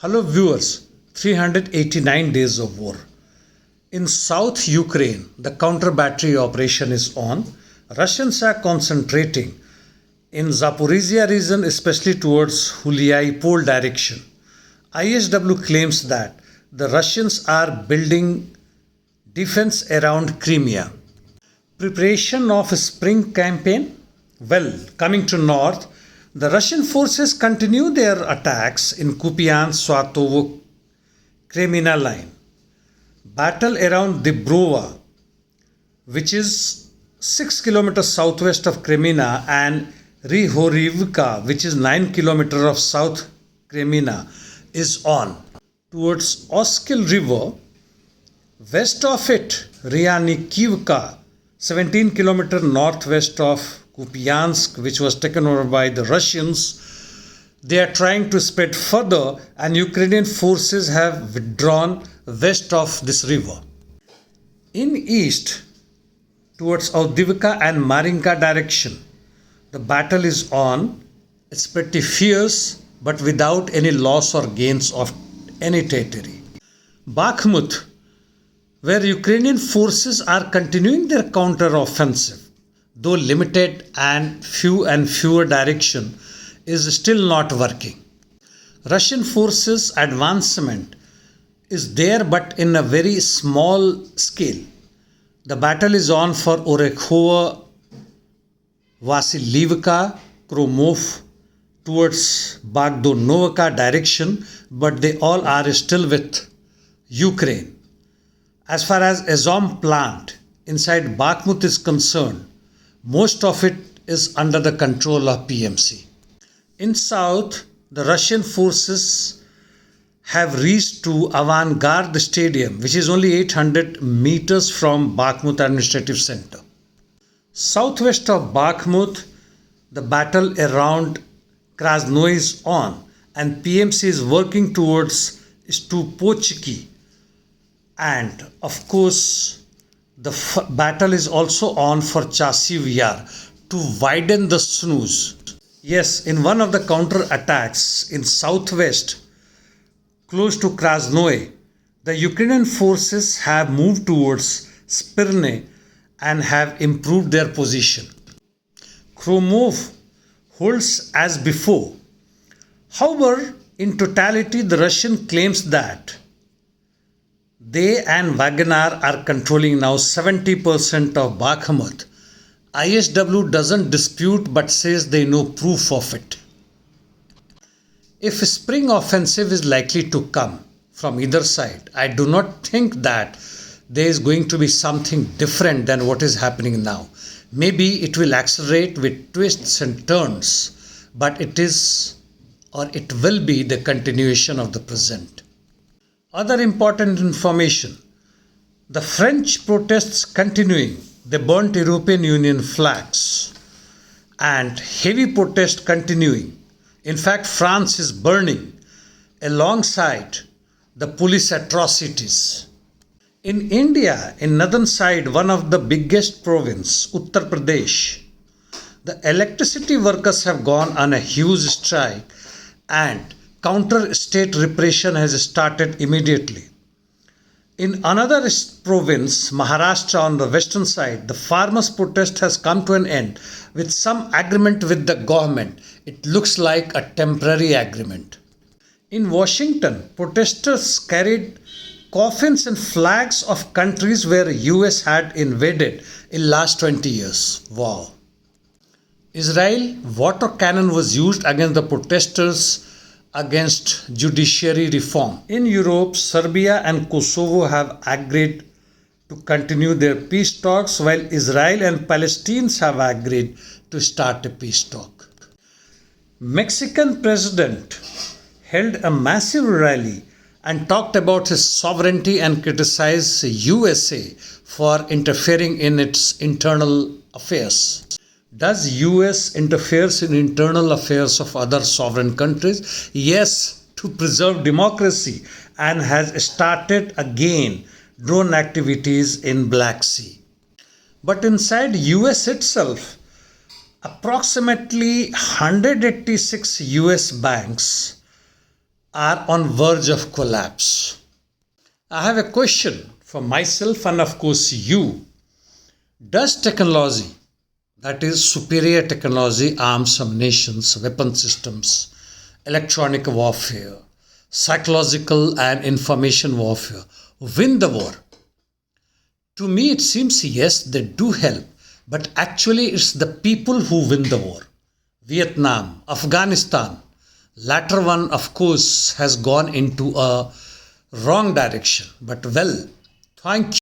Hello viewers, 389 days of war. In South Ukraine, the counter battery operation is on. Russians are concentrating in Zaporizhia region, especially towards Huliai direction. ISW claims that the Russians are building defense around Crimea. Preparation of a spring campaign? Well, coming to north, the Russian forces continue their attacks in Kupiansk-Swatovo Kremina line. Battle around Dibrova, which is 6 kilometers southwest of Kremina, and Rihorivka, which is 9 kilometers of south Kremina, is on. Towards Oskil River, west of it, Ryanikivka, 17 kilometers northwest of Kupiansk, which was taken over by the Russians. They are trying to spread further, and Ukrainian forces have withdrawn west of this river. In east, towards Avdiivka and Marinka direction, the battle is on. It's pretty fierce, but without any loss or gains of any territory. Bakhmut, where Ukrainian forces are continuing their counter-offensive, though limited and fewer direction, is still not working. Russian forces advancement is there, but in a very small scale. The battle is on for Orekhova, Vasilivka, Kromov towards Bogdanovka direction, but they all are still with Ukraine. As far as Azom plant inside Bakhmut is concerned, most of it is under the control of PMC. In south, the Russian forces have reached to Avangard Stadium, which is only 800 meters from Bakhmut administrative center. Southwest of Bakhmut, the battle around Krasnoe is on, and PMC is working towards Stupochky. And of course, the battle is also on for Chasiv Yar to widen the snooze. Yes, in one of the counter attacks in southwest, close to Krasnoe, the Ukrainian forces have moved towards Spirne and have improved their position. Kromov holds as before. However, in totality, the Russian claims that they and Wagner are controlling now 70% of Bakhmut. ISW doesn't dispute but says they know proof of it. If a spring offensive is likely to come from either side, I do not think that there is going to be something different than what is happening now. Maybe it will accelerate with twists and turns, but it is or it will be the continuation of the present. Other important information. The French protests continuing. They burnt European Union flags, and heavy protest continuing. In fact, France is burning alongside the police atrocities. In India, in northern side, one of the biggest province, Uttar Pradesh, the electricity workers have gone on a huge strike, and counter-state repression has started immediately. In another province, Maharashtra on the western side, the farmers' protest has come to an end with some agreement with the government. It looks like a temporary agreement. In Washington, protesters carried coffins and flags of countries where US had invaded in last 20 years. Wow. Israel, water cannon was used against the protesters against judiciary reform. In Europe, Serbia and Kosovo have agreed to continue their peace talks, while Israel and Palestinians have agreed to start a peace talk. Mexican president held a massive rally and talked about his sovereignty and criticized USA for interfering in its internal affairs. Does US interferes in internal affairs of other sovereign countries? Yes, to preserve democracy, and has started again drone activities in Black Sea. But inside US itself, approximately 186 US banks are on verge of collapse. I have a question for myself and of course you. Does technology, that is superior technology, arm some nations, weapon systems, electronic warfare, psychological and information warfare, win the war? To me, it seems yes, they do help, but actually, it's the people who win the war. Vietnam, Afghanistan, latter one, of course, has gone into a wrong direction. But well, thank